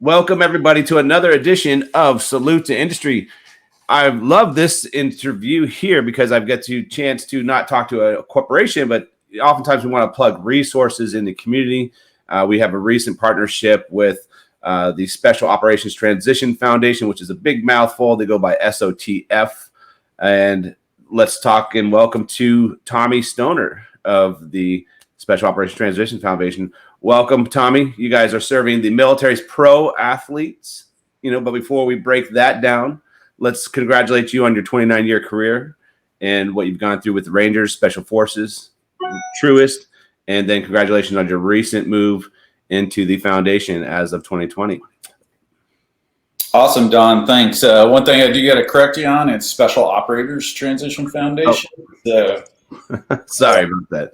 Welcome, everybody, to another edition of Salute to Industry. I love this interview here because I've got a chance to not talk to a corporation, but oftentimes we want to plug resources in the community. We have a recent partnership with the Special Operations Transition Foundation, which is a big mouthful. They go by SOTF. And let's talk and welcome to Tommy Stoner of the Special Operations Transition Foundation. Welcome, Tommy. You guys are serving the military's pro athletes, but before we break that down, let's congratulate you on your 29-year career and what you've gone through with the Rangers, Special Forces, Truist, and then congratulations on your recent move into the foundation as of 2020. Awesome, Don. Thanks. One thing I do got to correct you on, it's Special Operators Transition Foundation. Oh. Sorry about that.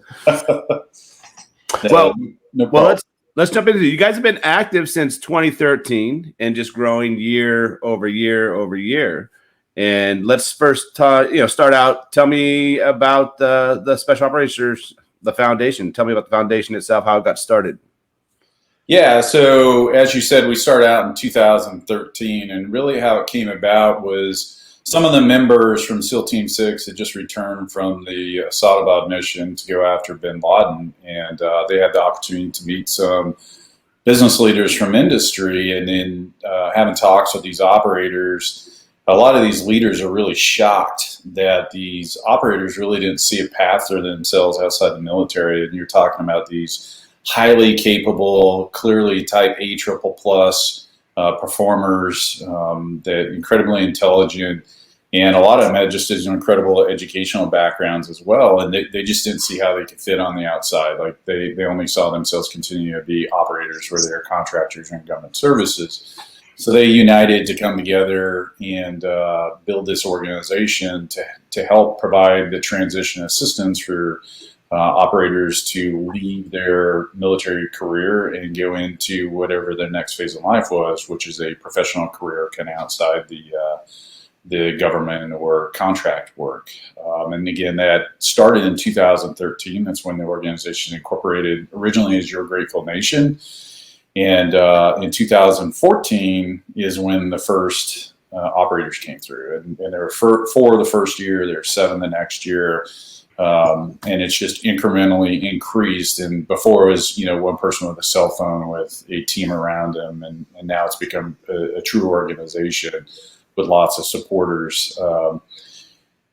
No let's jump into it. You guys have been active since 2013 and just growing year over year over year. And let's first start out. Tell me about the Special Operations, the foundation. Tell me about the foundation itself, how it got started. Yeah, so as you said, we started out in 2013, and really how it came about was some of the members from SEAL Team 6 had just returned from the Asadabad mission to go after bin Laden, and they had the opportunity to meet some business leaders from industry, and in having talks with these operators, a lot of these leaders are really shocked that these operators really didn't see a path for themselves outside the military. And you're talking about these highly capable, clearly type A triple plus performers, that incredibly intelligent, and a lot of them had just as incredible educational backgrounds as well, and they just didn't see how they could fit on the outside. Like they only saw themselves continue to be operators where they're contractors in government services. So they united to come together and build this organization to help provide the transition assistance for operators to leave their military career and go into whatever their next phase of life was, which is a professional career kind of outside the government or contract work. And again, that started in 2013. That's when the organization incorporated originally as Your Grateful Nation. And in 2014 is when the first operators came through. And there were four the first year, there were 7 the next year. And it's just incrementally increased. And before it was, one person with a cell phone with a team around them. And now it's become a true organization with lots of supporters.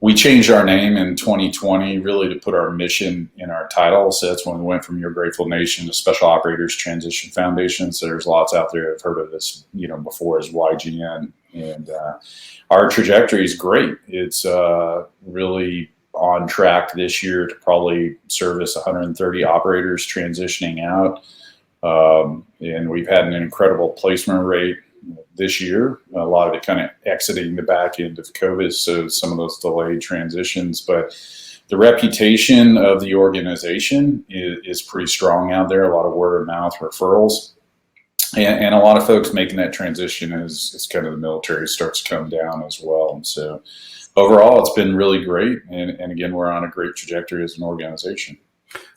We changed our name in 2020 really to put our mission in our title. So that's when we went from Your Grateful Nation to Special Operators Transition Foundation. So there's lots out there have heard of this, before as YGN. And our trajectory is great. It's really on track this year to probably service 130 operators transitioning out. And we've had an incredible placement rate this year, a lot of it kind of exiting the back end of COVID, so some of those delayed transitions. But the reputation of the organization is pretty strong out there, a lot of word of mouth referrals. And a lot of folks making that transition as kind of the military starts to come down as well. And so overall, it's been really great. And again, we're on a great trajectory as an organization.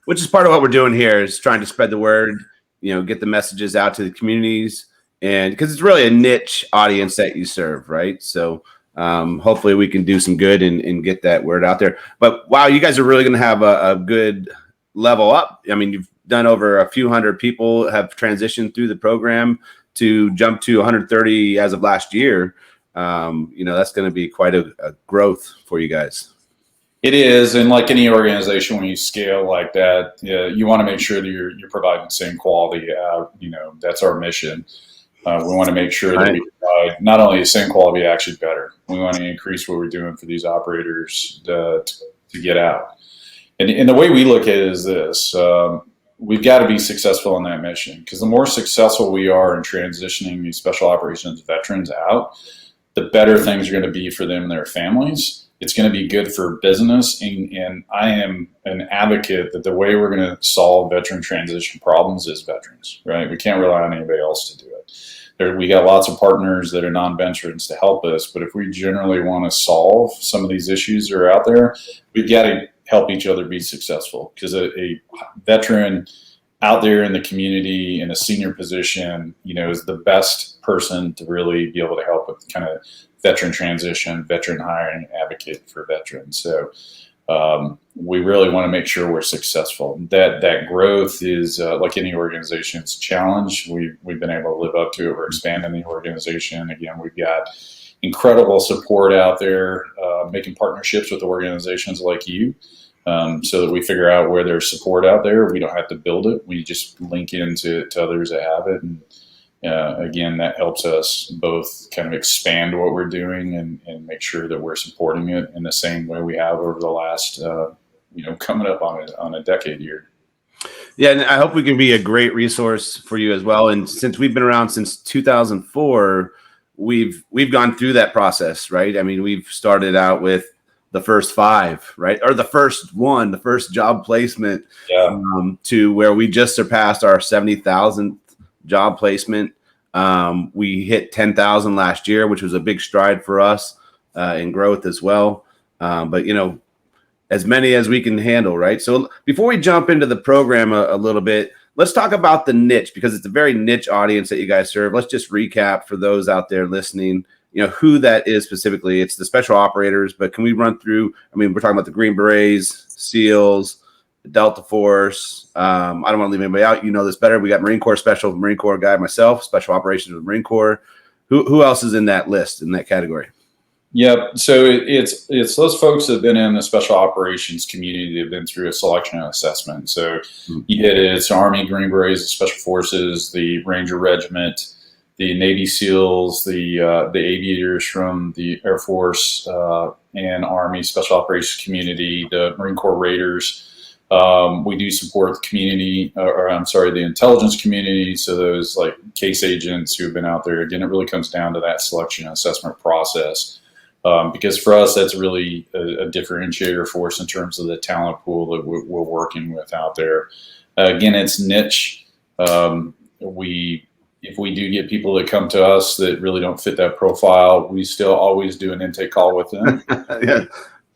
Which is part of what we're doing here is trying to spread the word, get the messages out to the communities. And because it's really a niche audience that you serve, right? So hopefully we can do some good and get that word out there. But wow, you guys are really going to have a good level up. I mean, you've done over a few hundred people have transitioned through the program to jump to 130 as of last year. That's going to be quite a growth for you guys. It is, and like any organization, when you scale like that, you want to make sure that you're providing the same quality. That's our mission. We want to make sure that we provide not only the same quality, actually better. We want to increase what we're doing for these operators to get out. And the way we look at it is this. We've got to be successful in that mission, because the more successful we are in transitioning these special operations veterans out, the better things are going to be for them and their families. It's going to be good for business. And I am an advocate that the way we're going to solve veteran transition problems is veterans, right? We can't rely on anybody else to do it. We got lots of partners that are non-veterans to help us, but if we generally want to solve some of these issues that are out there, we've got to help each other be successful, because a veteran out there in the community in a senior position, is the best person to really be able to help with kind of veteran transition, veteran hiring, advocate for veterans. So we really want to make sure we're successful. That growth is like any organization's challenge. We've been able to live up to it. We're expanding the organization. Again, we've got incredible support out there, making partnerships with organizations like you, so that we figure out where there's support out there. We don't have to build it. We just link into others that have it. And again, that helps us both kind of expand what we're doing and make sure that we're supporting it in the same way we have over the last, coming up on a decade here. Yeah, and I hope we can be a great resource for you as well. And since we've been around since 2004, we've gone through that process, right? I mean, we've started out with the first 5, right? Or the first job placement, to where we just surpassed our 70,000th job placement. We hit 10,000 last year, which was a big stride for us in growth as well. But as many as we can handle, right? So before we jump into the program a little bit, let's talk about the niche, because it's a very niche audience that you guys serve. Let's just recap for those out there listening, who that is specifically. It's the special operators, but can we run through? I mean, we're talking about the Green Berets, SEALs, Delta Force. I don't want to leave anybody out. You know this better. We got Marine Corps special, Marine Corps guy, myself, special operations with Marine Corps. Who else is in that list, in that category? Yep. So it's those folks that have been in the special operations community that have been through a selection and assessment. So you hit it. It's Army, Green Berets, the Special Forces, the Ranger Regiment, the Navy SEALs, the aviators from the Air Force and Army Special Operations community, the Marine Corps Raiders. We do support the community, the intelligence community. So those like case agents who have been out there. Again, it really comes down to that selection and assessment process. Because for us, that's really a differentiator for us in terms of the talent pool that we're working with out there. Again, it's niche. If we do get people that come to us that really don't fit that profile, we still always do an intake call with them. Yeah.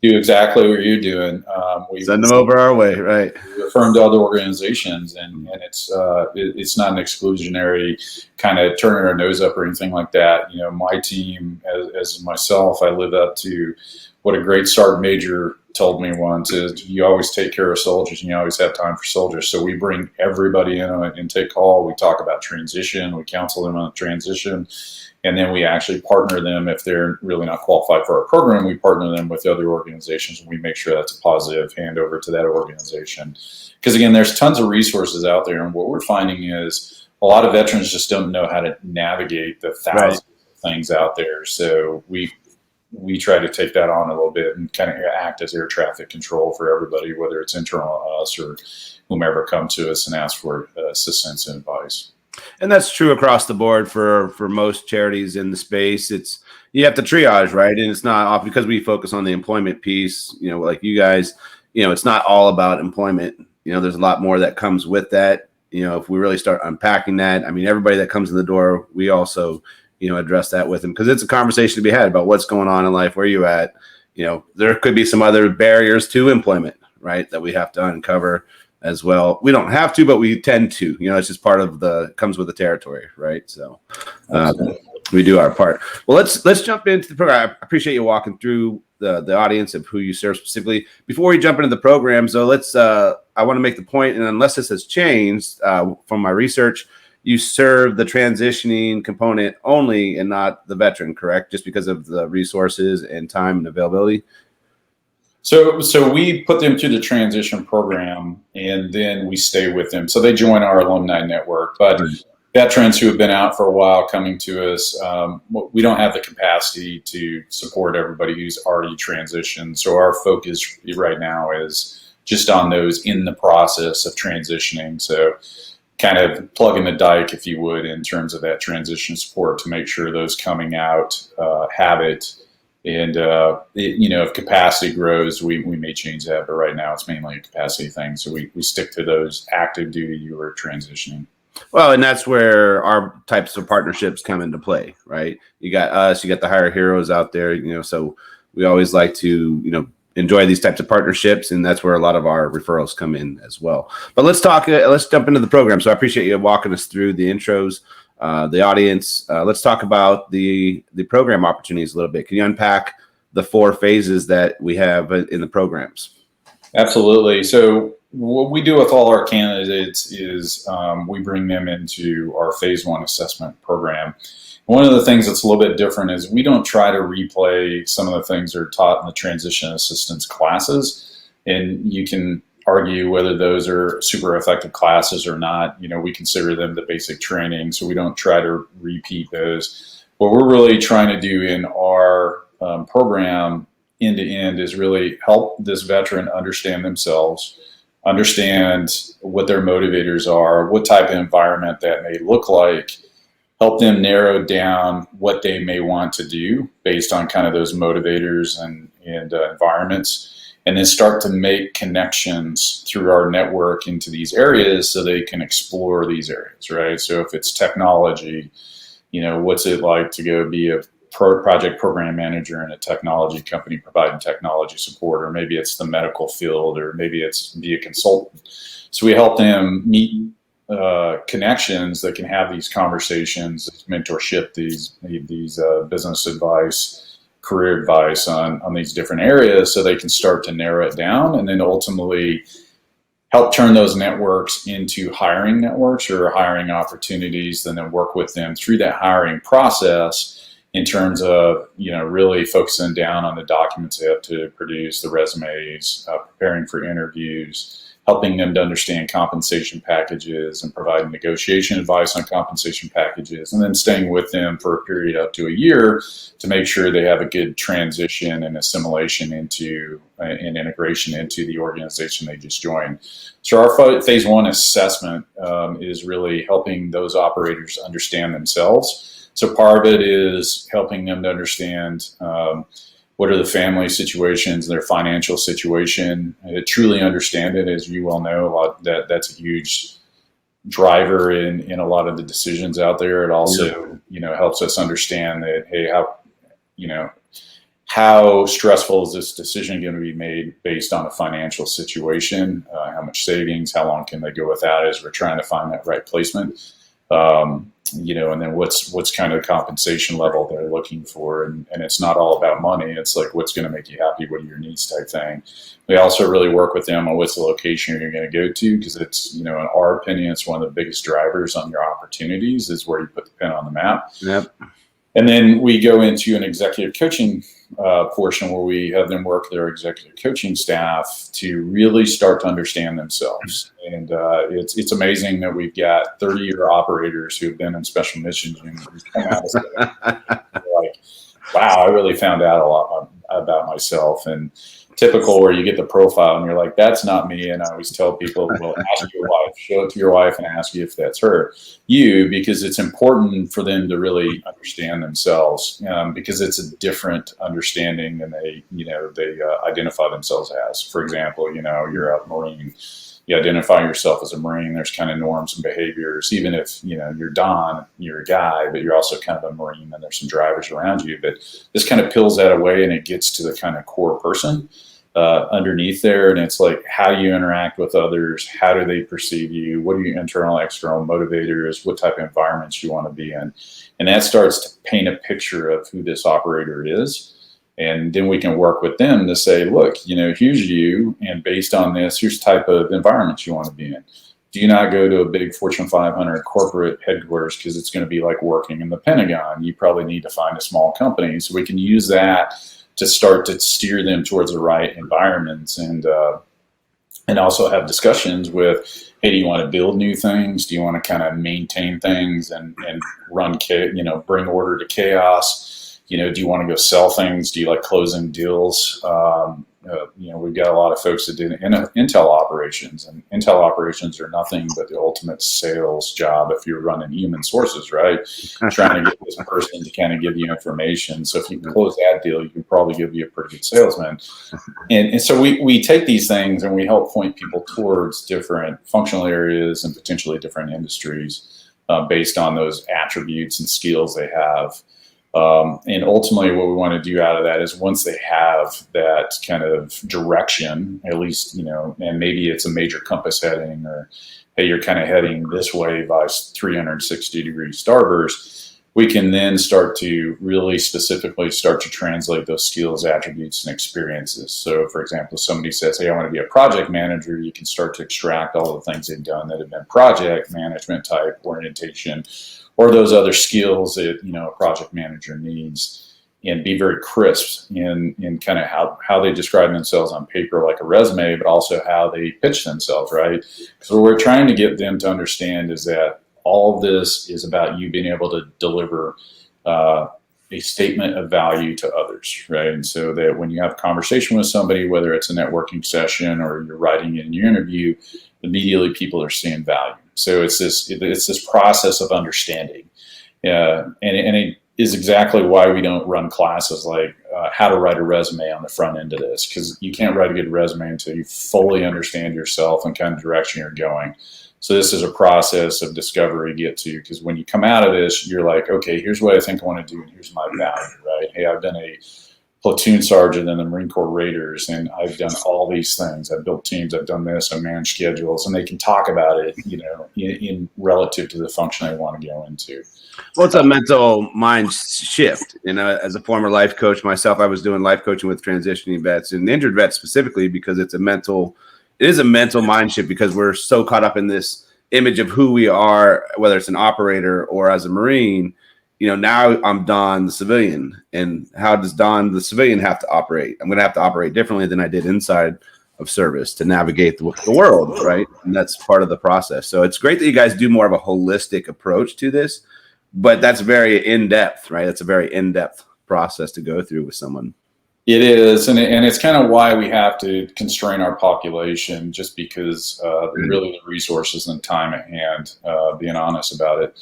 Do exactly what you're doing. We send them over our way, right? We refer them to other organizations, and it's not an exclusionary kind of turning our nose up or anything like that. My team, as myself, I live up to what a great Sergeant Major told me once: is you always take care of soldiers, and you always have time for soldiers. So we bring everybody in on an intake call. We talk about transition. We counsel them on transition. And then we actually partner them if they're really not qualified for our program. We partner them with other organizations, and we make sure that's a positive handover to that organization. Because again, there's tons of resources out there, and what we're finding is a lot of veterans just don't know how to navigate the thousands of things out there. So we try to take that on a little bit and kind of act as air traffic control for everybody, whether it's internal to us or whomever come to us and ask for assistance and advice. And that's true across the board for most charities in the space. You have to triage, right? And it's not off because we focus on the employment piece, like you guys, it's not all about employment. There's a lot more that comes with that. If we really start unpacking that, I mean, everybody that comes in the door, we also, address that with them, because it's a conversation to be had about what's going on in life, where you at. There could be some other barriers to employment, right, that we have to uncover as well. We don't have to, but we tend to. It's just part of comes with the territory, right? So we do our part. Well, let's jump into the program. I appreciate you walking through the audience of who you serve specifically. Before we jump into the program, so I want to make the point, and unless this has changed from my research, you serve the transitioning component only and not the veteran, correct? Just because of the resources and time and availability? So we put them through the transition program, and then we stay with them. So they join our alumni network. But veterans who have been out for a while coming to us, we don't have the capacity to support everybody who's already transitioned. So our focus right now is just on those in the process of transitioning. So kind of plugging the dike, if you would, in terms of that transition support to make sure those coming out have it. And, if capacity grows, we may change that. But right now it's mainly a capacity thing. So we stick to those active duty who are transitioning. Well, and that's where our types of partnerships come into play, right? You got us, you got the Hire Heroes out there, so we always like to, enjoy these types of partnerships, and that's where a lot of our referrals come in as well. But let's talk. Let's jump into the program. So I appreciate you walking us through the intros, the audience. Let's talk about the program opportunities a little bit. Can you unpack the 4 phases that we have in the programs? Absolutely. So what we do with all our candidates is we bring them into our phase 1 assessment program. One of the things that's a little bit different is we don't try to replay some of the things that are taught in the transition assistance classes. And you can argue whether those are super effective classes or not. We consider them the basic training, so we don't try to repeat those. What we're really trying to do in our program end to end is really help this veteran understand themselves, understand what their motivators are, what type of environment that may look like, help them narrow down what they may want to do based on kind of those motivators and environments, and then start to make connections through our network into these areas so they can explore these areas, right? So if it's technology, what's it like to go be a project program manager in a technology company providing technology support, or maybe it's the medical field, or maybe it's be a consultant. So we help them meet connections that can have these conversations, mentorship, these business advice, career advice on these different areas, so they can start to narrow it down, and then ultimately help turn those networks into hiring networks or hiring opportunities, and then work with them through that hiring process in terms of, really focusing down on the documents they have to produce, the resumes, preparing for interviews, helping them to understand compensation packages and providing negotiation advice on compensation packages, and then staying with them for a period up to a year to make sure they have a good transition and assimilation into and integration into the organization they just joined. So our phase 1 assessment is really helping those operators understand themselves. So part of it is helping them to understand what are the family situations, their financial situation, truly understand it. As you well know, that's a huge driver in a lot of the decisions out there. It also, helps us understand that, hey, how stressful is this decision going to be made based on a financial situation? How much savings? How long can they go without as we're trying to find that right placement? And then what's kind of the compensation level they're looking for. And it's not all about money. It's like, what's going to make you happy? What are your needs type thing. We also really work with them on what's the location you're going to go to, because it's, in our opinion, it's one of the biggest drivers on your opportunities is where you put the pin on the map. Yep. And then we go into an executive coaching portion where we have them work with their executive coaching staff to really start to understand themselves. And it's amazing that we've got 30-year operators who have been in special missions units who come out and say, like, wow, I really found out a lot about myself. And typical where you get the profile and you're like, that's not me. And I always tell people, well, ask your wife, show it to your wife and ask you if that's her. Because it's important for them to really understand themselves, because it's a different understanding than they identify themselves as. For example, you're a Marine. You identify yourself as a Marine, there's kind of norms and behaviors. Even if, you're Don, you're a guy, but you're also kind of a Marine and there's some drivers around you. But this kind of peels that away and it gets to the kind of core person underneath there. And it's like, how do you interact with others? How do they perceive you? What are your internal, external motivators? What type of environments you want to be in? And that starts to paint a picture of who this operator is. And then we can work with them to say, look, here's you, and based on this, here's the type of environments you want to be in. Do you not go to a big Fortune 500 corporate headquarters because it's going to be like working in the Pentagon? You probably need to find a small company. So we can use that to start to steer them towards the right environments, and also have discussions with, hey, do you want to build new things? Do you want to kind of maintain things and run, bring order to chaos? Do you want to go sell things? Do you like closing deals? We've got a lot of folks that do Intel operations, and Intel operations are nothing but the ultimate sales job if you're running human sources, right? Trying to get this person to kind of give you information. So if you can close that deal, you can probably give you a pretty good salesman. And so we take these things and we help point people towards different functional areas and potentially different industries based on those attributes and skills they have. And ultimately what we want to do out of that is once they have that kind of direction, at least, and maybe it's a major compass heading, or, hey, you're kind of heading this way by 360 degrees starburst, we can then start to really specifically start to translate those skills, attributes, and experiences. So for example, somebody says, hey, I want to be a project manager, you can start to extract all the things they've done that have been project management type orientation, or those other skills that a project manager needs, and be very crisp in kind of how they describe themselves on paper, like a resume, but also how they pitch themselves, right? Because what we're trying to get them to understand is that all of this is about you being able to deliver a statement of value to others, right? And so that when you have a conversation with somebody, whether it's a networking session or you're writing in your interview, immediately people are seeing value. So it's this process of understanding, and it is exactly why we don't run classes like how to write a resume on the front end of this, because you can't write a good resume until you fully understand yourself and kind of direction you're going. So this is a process of discovery to get to, because when you come out of this, you're like, okay, here's what I think I want to do, and here's my value, right? Hey, I've been a platoon sergeant in the Marine Corps Raiders, and I've done all these things. I've built teams, I've done this, I've managed schedules, and they can talk about it, in relative to the function they want to go into. Well, it's a mental mind shift. As a former life coach myself, I was doing life coaching with transitioning vets and injured vets specifically, because it is a mental mind shift, because we're so caught up in this image of who we are, whether it's an operator or as a Marine. Now I'm Don the civilian, and how does Don the civilian have to operate? I'm going to have to operate differently than I did inside of service to navigate the world, right? And that's part of the process. So it's great that you guys do more of a holistic approach to this, but that's very in-depth, right? It's a very in-depth process to go through with someone. It is, and it's kind of why we have to constrain our population, just because really the resources and time at hand, being honest about it.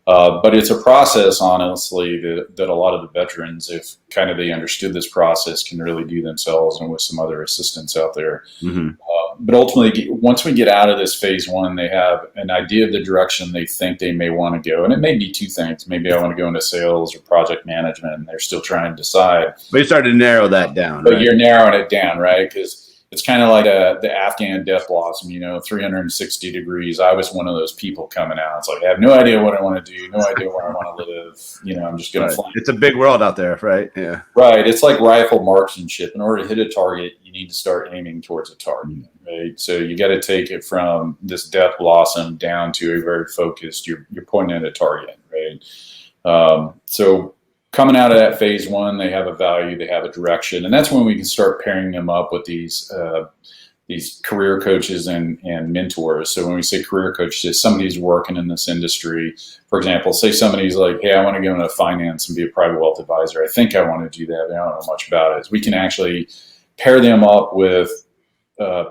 But it's a process, honestly, that a lot of the veterans, if kind of they understood this process, can really do themselves and with some other assistance out there. Mm-hmm. But ultimately, once we get out of this phase one, they have an idea of the direction they think they may want to go. And it may be two things. Maybe I want to go into sales or project management, and they're still trying to decide. But you started to narrow that down. But right? You're narrowing it down, right? Because it's kind of like the Afghan death blossom, 360 degrees. I was one of those people coming out. It's like, I have no idea what I want to do, no idea where I want to live. I'm just going to fly. It's a big world out there, right? Yeah. Right. It's like rifle marksmanship. In order to hit a target, you need to start aiming towards a target, right? So you got to take it from this death blossom down to a very focused, you're pointing at a target, right? So coming out of that phase one, they have a value, they have a direction, and that's when we can start pairing them up with these career coaches and mentors. So when we say career coaches, somebody's working in this industry. For example, say somebody's like, hey, I want to go into finance and be a private wealth advisor. I think I want to do that, but I don't know much about it. We can actually pair them up with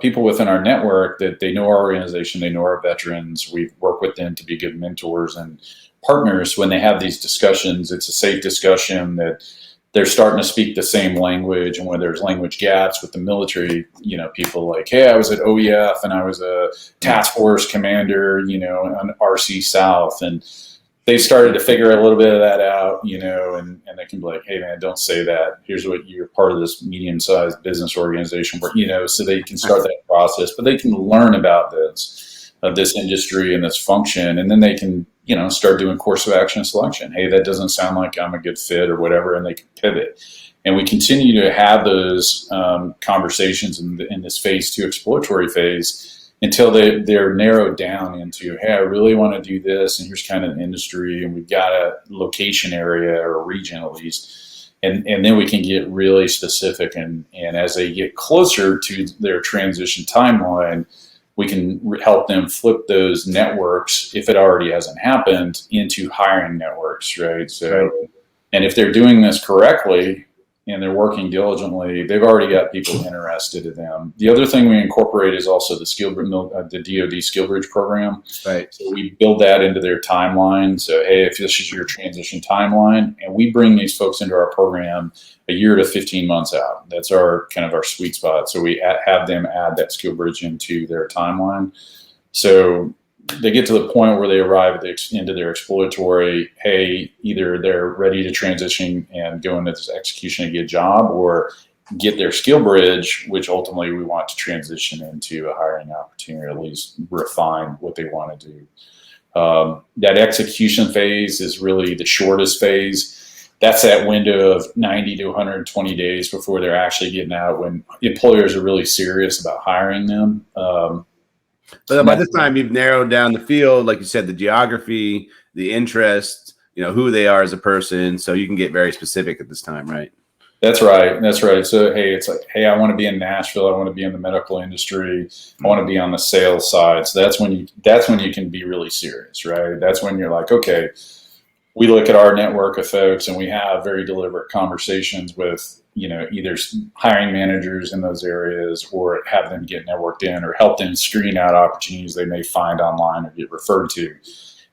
people within our network that they know our organization, they know our veterans. We work with them to be good mentors and partners. When they have these discussions, it's a safe discussion, that they're starting to speak the same language. And when there's language gaps with the military, people like, hey, I was at OEF and I was a task force commander, on RC South, and they started to figure a little bit of that out, and they can be like, hey man, don't say that. Here's what you're part of this medium-sized business organization where, so they can start that process, but they can learn about this industry and this function, and then they can, start doing course of action selection. Hey, that doesn't sound like I'm a good fit or whatever, and they can pivot. And we continue to have those conversations in this phase two exploratory phase until they're narrowed down into, hey, I really want to do this, and here's kind of the industry, and we've got a location area or a region at least. And then we can get really specific, and as they get closer to their transition timeline, we can help them flip those networks, if it already hasn't happened, into hiring networks, right? So, right. And if they're doing this correctly and they're working diligently, they've already got people interested in them. The other thing we incorporate is also the DoD SkillBridge program. Right. So we build that into their timeline. So, hey, if this is your transition timeline, and we bring these folks into our program a year to 15 months out. That's our kind of our sweet spot. So we have them add that SkillBridge into their timeline. So they get to the point where they arrive at the end of their exploratory, hey, either they're ready to transition and go into this execution and get a job, or get their skill bridge, which ultimately we want to transition into a hiring opportunity, or at least refine what they want to do. That execution phase is really the shortest phase. That's that window of 90 to 120 days before they're actually getting out, when employers are really serious about hiring them. But by this time, you've narrowed down the field, like you said, the geography, the interest, who they are as a person. So you can get very specific at this time, right? That's right. That's right. So, hey, it's like, hey, I want to be in Nashville. I want to be in the medical industry. I want to be on the sales side. So that's when you can be really serious, right? That's when you're like, okay, we look at our network of folks and we have very deliberate conversations with, either hiring managers in those areas, or have them get networked in, or help them screen out opportunities they may find online or get referred to.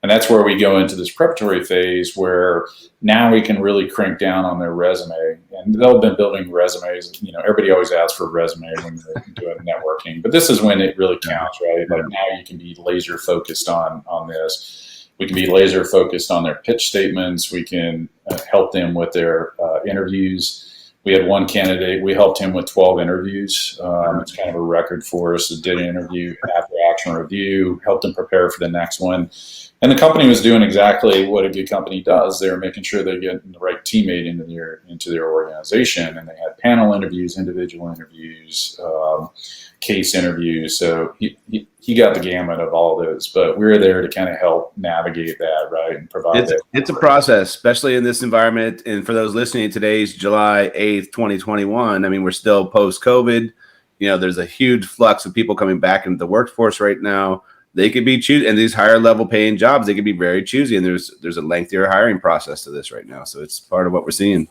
And that's where we go into this preparatory phase, where now we can really crank down on their resume. And they've been building resumes. Everybody always asks for a resume when you're doing networking, but this is when it really counts, right? Like, now you can be laser focused on this. We can be laser focused on their pitch statements. We can help them with their interviews. We had one candidate, we helped him with 12 interviews. It's kind of a record for us. Did an interview, after action review, helped them prepare for the next one. And the company was doing exactly what a good company does. They were making sure they get the right teammate into their organization. And they had panel interviews, individual interviews, case interviews. So he got the gamut of all those, but we were there to kind of help navigate that, right, and provide that. It's a process, especially in this environment. And for those listening, today's July 8th, 2021. I mean, we're still post-COVID. There's a huge flux of people coming back into the workforce right now. They could be choosy, and these higher level paying jobs, they could be very choosy. And there's a lengthier hiring process to this right now. So it's part of what we're seeing.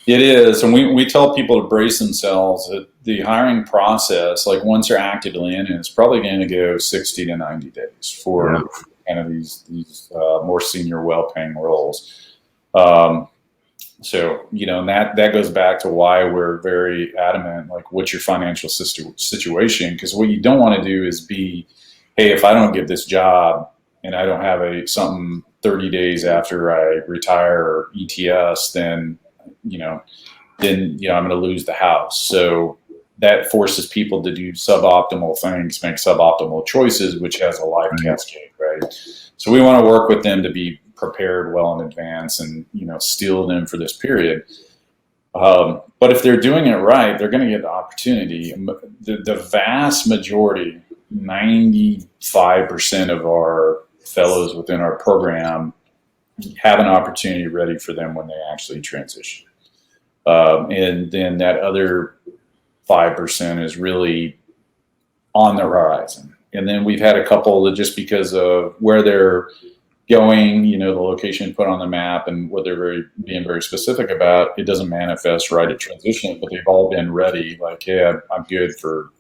It is. And we tell people to brace themselves that the hiring process, like, once they're actively in it, it's probably going to go 60 to 90 days for kind of these more senior, well-paying roles. So, and that goes back to why we're very adamant, like, what's your financial situation? Because what you don't want to do is be, hey, if I don't get this job and I don't have something 30 days after I retire or ETS, then I'm going to lose the house. So that forces people to do suboptimal things, make suboptimal choices, which has a life cascade, right? So we want to work with them to be prepared well in advance and, steel them for this period. But if they're doing it right, they're going to get the opportunity. The vast majority, 95% of our fellows within our program have an opportunity ready for them when they actually transition. And then that other 5% is really on the horizon. And then we've had a couple that, just because of where they're going, the location put on the map and what they're being very specific about, it doesn't manifest right at transition, but they've all been ready. Like, hey, I'm good for,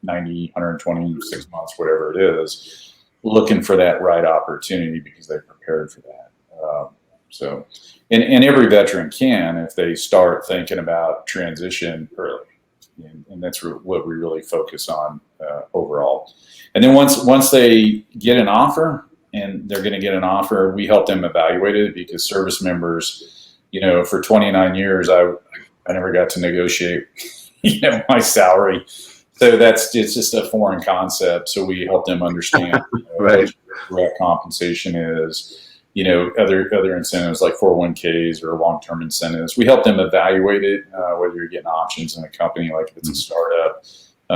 90, 120, 6 months, whatever it is, looking for that right opportunity because they're prepared for that. And every veteran can, if they start thinking about transition early. And that's what we really focus on overall. And then once they get an offer, and they're going to get an offer, we help them evaluate it, because service members, for 29 years, I never got to negotiate, my salary. So it's just a foreign concept. So we help them understand right. what direct compensation is, other incentives like 401ks or long-term incentives. We help them evaluate it, whether you're getting options in a company, like if it's a startup,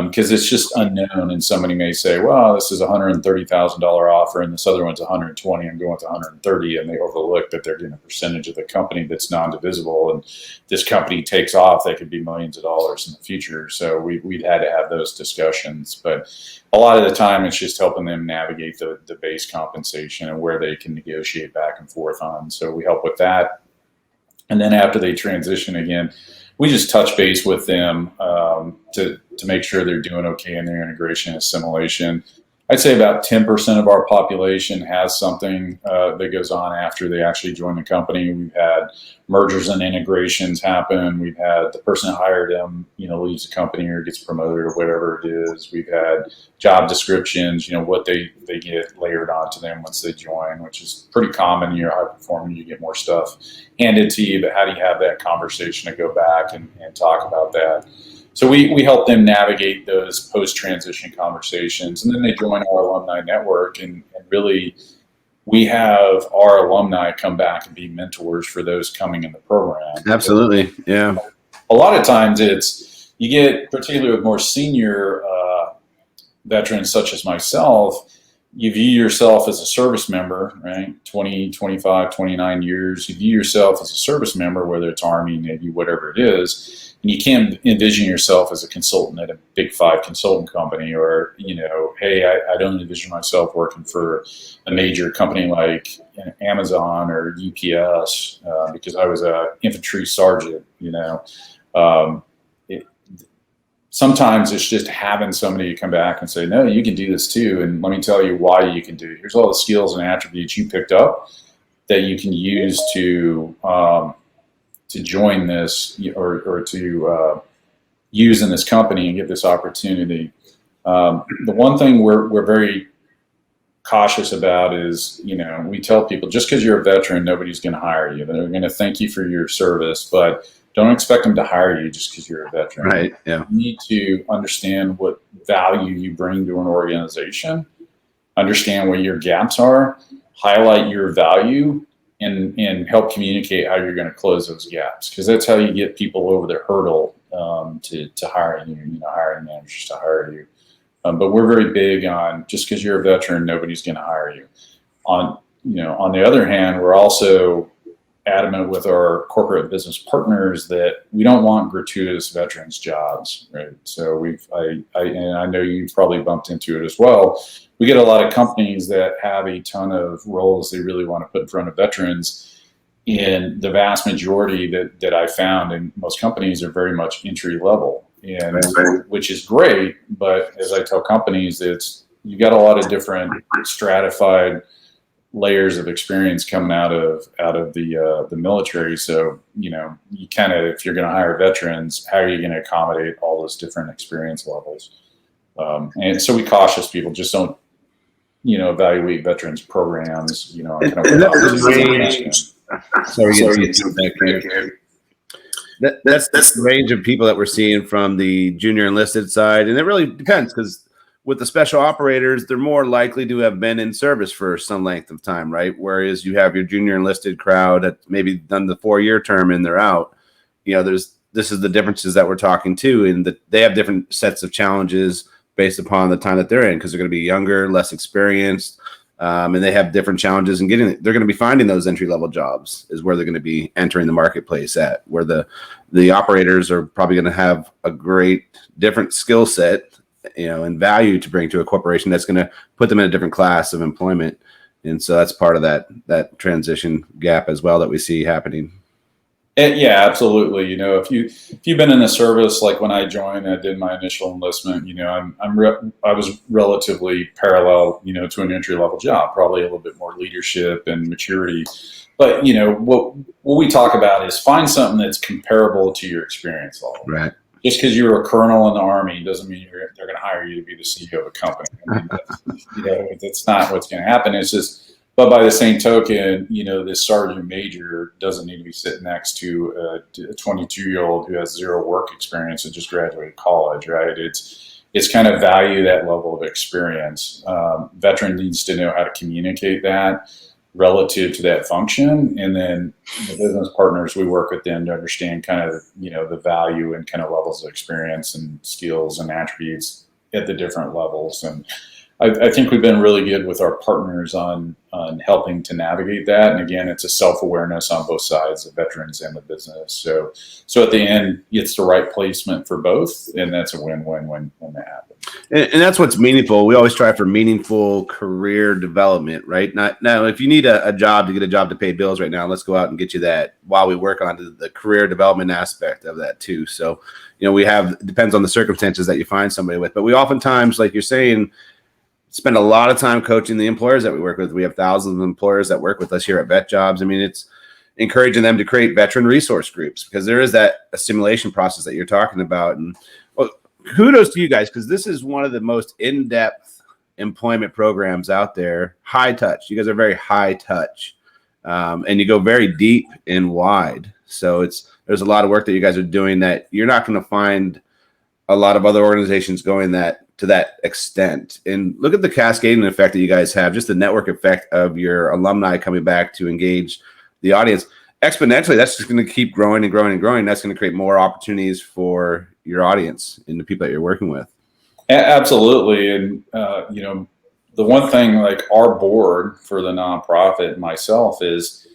because it's just unknown. And somebody may say, well, this is a $130,000 offer and this other one's 120. I'm going with 130, and they overlook that they're getting a percentage of the company that's non-divisible. And this company takes off, they could be millions of dollars in the future. So we've had to have those discussions. But a lot of the time, it's just helping them navigate the base compensation and where they can negotiate back and forth on. So we help with that. And then after they transition again, we just touch base with them to make sure they're doing okay in their integration and assimilation. I'd say about 10% of our population has something that goes on after they actually join the company. We've had mergers and integrations happen. We've had the person that hired them, leaves the company or gets promoted or whatever it is. We've had job descriptions, what they get layered onto them once they join, which is pretty common. You're high performing, you get more stuff handed to you, but how do you have that conversation to go back and talk about that? So we help them navigate those post-transition conversations, and then they join our alumni network, and really we have our alumni come back and be mentors for those coming in the program. Absolutely, yeah. A lot of times you get, particularly with more senior veterans such as myself, you view yourself as a service member, right? 20, 25, 29 years, you view yourself as a service member, whether it's Army, Navy, whatever it is. And you can't envision yourself as a consultant at a big 5 consultant company, or, hey, I don't envision myself working for a major company like Amazon or UPS because I was an infantry sergeant, Sometimes it's just having somebody come back and say, no, you can do this too. And let me tell you why you can do it. Here's all the skills and attributes you picked up that you can use to join this or to use in this company and get this opportunity. The one thing we're very cautious about is, we tell people, just because you're a veteran, nobody's going to hire you. They're going to thank you for your service, but don't expect them to hire you just because you're a veteran. Right. Yeah. You need to understand what value you bring to an organization, understand what your gaps are, highlight your value, and help communicate how you're going to close those gaps. Because that's how you get people over the hurdle to hiring you, hiring managers to hire you. But we're very big on, just because you're a veteran, nobody's going to hire you. On the other hand, we're also adamant with our corporate business partners that we don't want gratuitous veterans jobs, right? So I know you've probably bumped into it as well. We get a lot of companies that have a ton of roles they really want to put in front of veterans, and the vast majority that I found in most companies are very much entry level, and which is great. But as I tell companies, you got a lot of different stratified layers of experience coming out of the military. So, you kind of, if you're going to hire veterans, how are you going to accommodate all those different experience levels? And so we cautious people, just don't, evaluate veterans programs, and that's the range of people that we're seeing from the junior enlisted side. And it really depends, because with the special operators, they're more likely to have been in service for some length of time, right? Whereas you have your junior enlisted crowd that maybe done the 4-year term and they're out. This is the differences that we're talking to, and that they have different sets of challenges based upon the time that they're in, because they're going to be younger, less experienced, and they have different challenges in getting. They're going to be finding those entry level jobs is where they're going to be entering the marketplace at. Where the operators are probably going to have a great different skill set, and value to bring to a corporation that's going to put them in a different class of employment. And so that's part of that transition gap as well that we see happening. Yeah, absolutely. If you've been in the service, like when I joined, I did my initial enlistment, I was relatively parallel, to an entry level job, probably a little bit more leadership and maturity. But, what we talk about is find something that's comparable to your experience level. Right. Just because you're a colonel in the Army doesn't mean they're going to hire you to be the CEO of a company. That's not what's going to happen. It's just, but by the same token, this sergeant major doesn't need to be sitting next to a 22-year-old who has 0 work experience and just graduated college, right? It's kind of value that level of experience. Veteran needs to know how to communicate that relative to that function, and then the business partners, we work with them to understand kind of the value and kind of levels of experience and skills and attributes at the different levels. And I think we've been really good with our partners on helping to navigate that. And again, it's a self-awareness on both sides, the veterans and the business. So at the end, it's the right placement for both, and that's a win-win when that happens. And that's what's meaningful. We always try for meaningful career development, right? Now, if you need a job to get a job to pay bills right now, let's go out and get you that while we work on the career development aspect of that too. So, it depends on the circumstances that you find somebody with. But we oftentimes, like you're saying, spend a lot of time coaching the employers that we work with. We have thousands of employers that work with us here at VetJobs. I mean, it's encouraging them to create veteran resource groups because there is that assimilation process that you're talking about. And well, kudos to you guys, because this is one of the most in-depth employment programs out there. High touch. You guys are very high touch, and you go very deep and wide. So there's a lot of work that you guys are doing that you're not going to find a lot of other organizations going to that extent. And look at the cascading effect that you guys have, just the network effect of your alumni coming back to engage the audience exponentially. That's just going to keep growing and growing and growing. That's going to create more opportunities for your audience and the people that you're working with. Absolutely. And, the one thing, like our board for the nonprofit and myself, is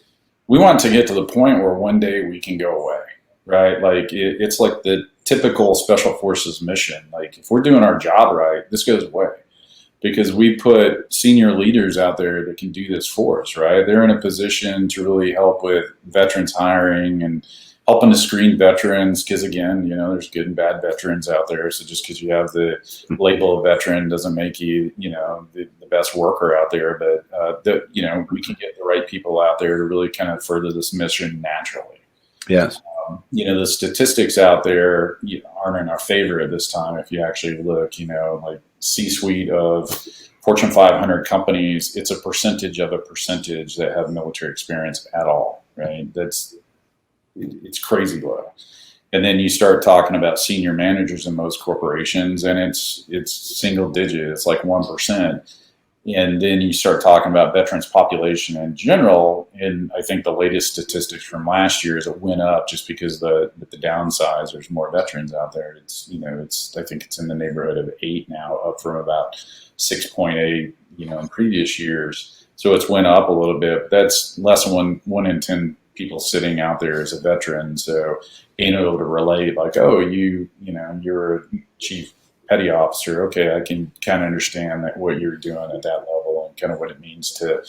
we want to get to the point where one day we can go away, right? Like it's like the typical special forces mission. Like if we're doing our job right, this goes away because we put senior leaders out there that can do this for us, right? They're in a position to really help with veterans hiring and helping to screen veterans, because again, there's good and bad veterans out there. So just because you have the label of veteran doesn't make you, the best worker out there. But we can get the right people out there to really kind of further this mission naturally. Yes. The statistics out there aren't in our favor at this time. If you actually look, like C-suite of Fortune 500 companies, it's a percentage of a percentage that have military experience at all, right? It's crazy low. And then you start talking about senior managers in most corporations, and it's single digit. It's like 1%. And then you start talking about veterans population in general. And I think the latest statistics from last year is it went up just because with the downsize, there's more veterans out there. I think it's in the neighborhood of 8 now, up from about 6.8, in previous years. So it's went up a little bit, but that's less than one in 10 people sitting out there as a veteran. So being able to relate, like, oh, you're a chief petty officer. Okay, I can kind of understand that what you're doing at that level and kind of what it means to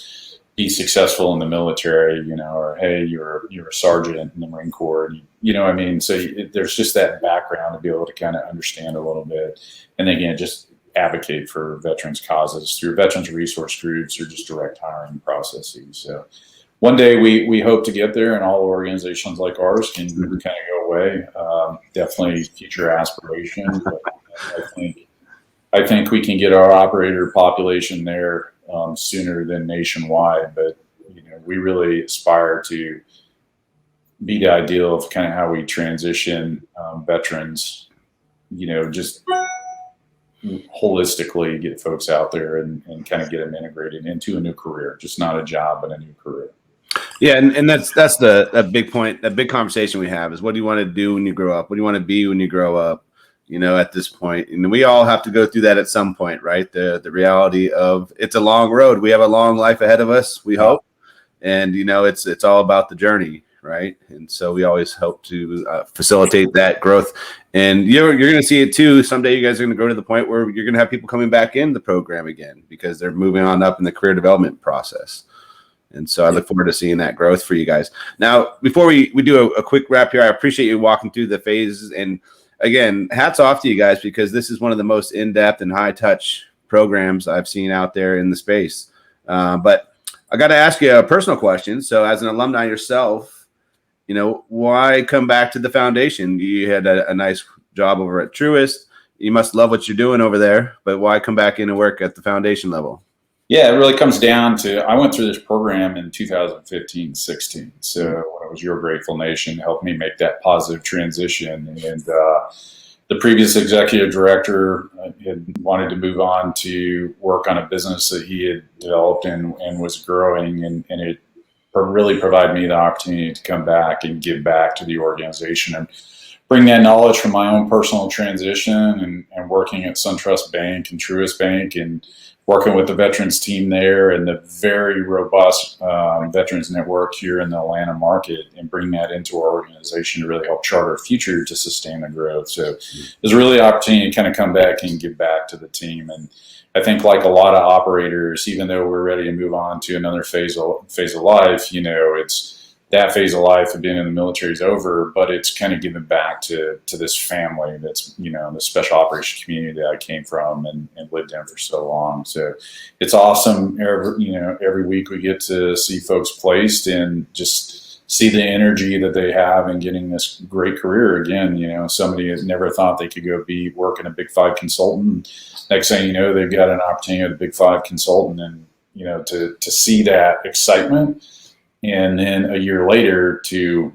be successful in the military, or hey, you're a sergeant in the Marine Corps. I mean? So there's just that background to be able to kind of understand a little bit. And again, just advocate for veterans causes through veterans resource groups or just direct hiring processes. So one day we hope to get there, and all organizations like ours can kind of go away. Definitely future aspiration. But I think we can get our operator population there sooner than nationwide. But we really aspire to be the ideal of kind of how we transition veterans. Just holistically get folks out there and kind of get them integrated into a new career, just not a job, but a new career. Yeah, and that's that big point, that big conversation we have is, what do you want to do when you grow up? What do you want to be when you grow up? At this point, and we all have to go through that at some point, right? The reality of it's a long road. We have a long life ahead of us, we hope, and it's all about the journey, right? And so we always hope to facilitate that growth. And you're going to see it too. Someday you guys are going to go to the point where you're going to have people coming back in the program again because they're moving on up in the career development process. And so I look forward to seeing that growth for you guys. Now, before we do a quick wrap here, I appreciate you walking through the phases. And again, hats off to you guys, because this is one of the most in-depth and high-touch programs I've seen out there in the space. But I got to ask you a personal question. So as an alumni yourself, why come back to the foundation? You had a nice job over at Truist. You must love what you're doing over there, but why come back in and work at the foundation level? Yeah, it really comes down to, I went through this program in 2015, 16. So when it was Your Grateful Nation, helped me make that positive transition. And the previous executive director had wanted to move on to work on a business that he had developed and was growing. And it really provided me the opportunity to come back and give back to the organization and bring that knowledge from my own personal transition and working at SunTrust Bank and Truist Bank and working with the veterans team there and the very robust veterans network here in the Atlanta market, and bring that into our organization to really help chart our future to sustain the growth. So there's really an opportunity to kind of come back and give back to the team. And I think, like a lot of operators, even though we're ready to move on to another phase of life, that phase of life of being in the military is over, but it's kind of giving back to this family that's, the special operations community that I came from and lived in for so long. So it's awesome. Every week we get to see folks placed and just see the energy that they have in getting this great career again. Somebody that never thought they could go work in a Big Five consultant. Next thing you know, they've got an opportunity at a Big Five consultant, and to see that excitement. And then a year later to,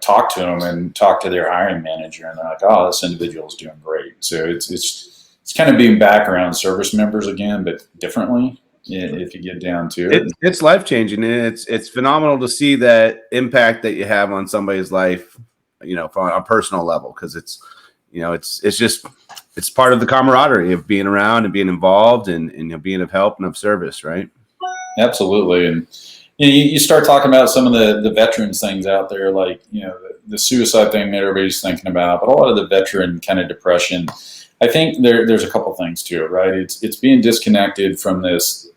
talk to them and talk to their hiring manager, and they're like, "Oh, this individual is doing great." So it's kind of being back around service members again, but differently. If you get down to it, it's life changing, and it's phenomenal to see that impact that you have on somebody's life, from a personal level, because it's part of the camaraderie of being around and being involved and being of help and of service, right? Absolutely. And you start talking about some of the veterans things out there, like, the suicide thing that everybody's thinking about, but a lot of the veteran kind of depression. I think there's a couple things to it, right? It's being disconnected from this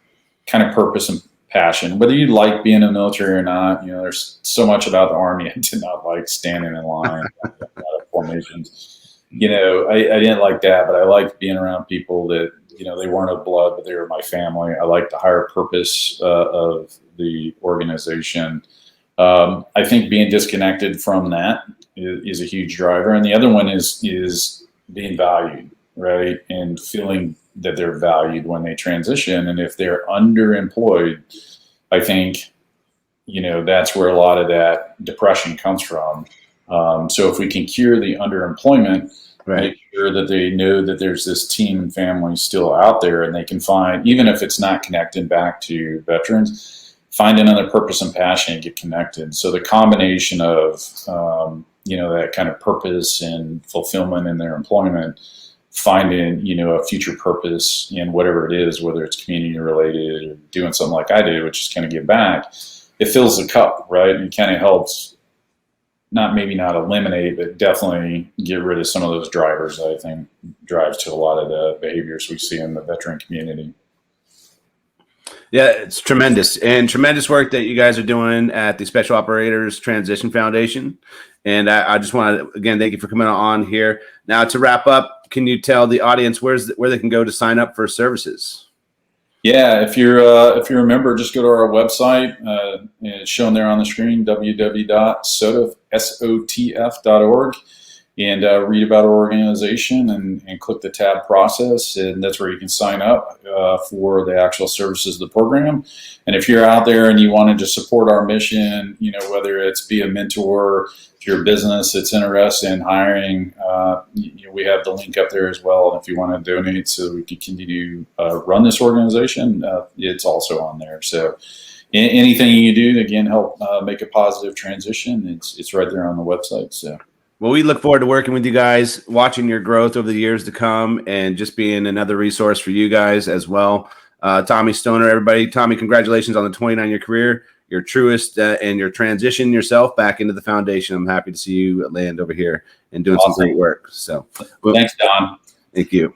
kind of purpose and passion, whether you like being in the military or not. There's so much about the Army I did not like, standing in line, formations. I didn't like that, but I liked being around people that, they weren't of blood, but they were my family. I like the higher purpose of the organization. I think being disconnected from that is a huge driver. And the other one is being valued, right? And feeling that they're valued when they transition. And if they're underemployed, I think, that's where a lot of that depression comes from. So if we can cure the underemployment, right, make sure that they know that there's this team and family still out there, and they can find, even if it's not connected back to veterans, find another purpose and passion and get connected. So the combination of, that kind of purpose and fulfillment in their employment, finding, a future purpose in whatever it is, whether it's community related or doing something like I did, which is kind of give back, it fills the cup, right? And kind of helps maybe not eliminate, but definitely get rid of some of those drivers that I think drives to a lot of the behaviors we see in the veteran community. Yeah, it's tremendous work that you guys are doing at the Special Operators Transition Foundation. And I just want to, again, thank you for coming on here. Now, to wrap up, can you tell the audience where they can go to sign up for services? Yeah, if you're a member, just go to our website. It's shown there on the screen, www.sotf.org, and read about our organization and click the tab process, and that's where you can sign up for the actual services of the program. And if you're out there and you wanted to support our mission, whether it's be a mentor, if you're a business that's interested in hiring, we have the link up there as well. And if you want to donate so we can continue to run this organization, it's also on there. So anything you do, again, help make a positive transition, it's right there on the website. So. Well, we look forward to working with you guys, watching your growth over the years to come, and just being another resource for you guys as well. Tommy Stoner, everybody. Tommy, congratulations on the 29-year career, your truest, and your transition yourself back into the foundation. I'm happy to see you land over here and doing some great work. So, thanks, Don. Thank you.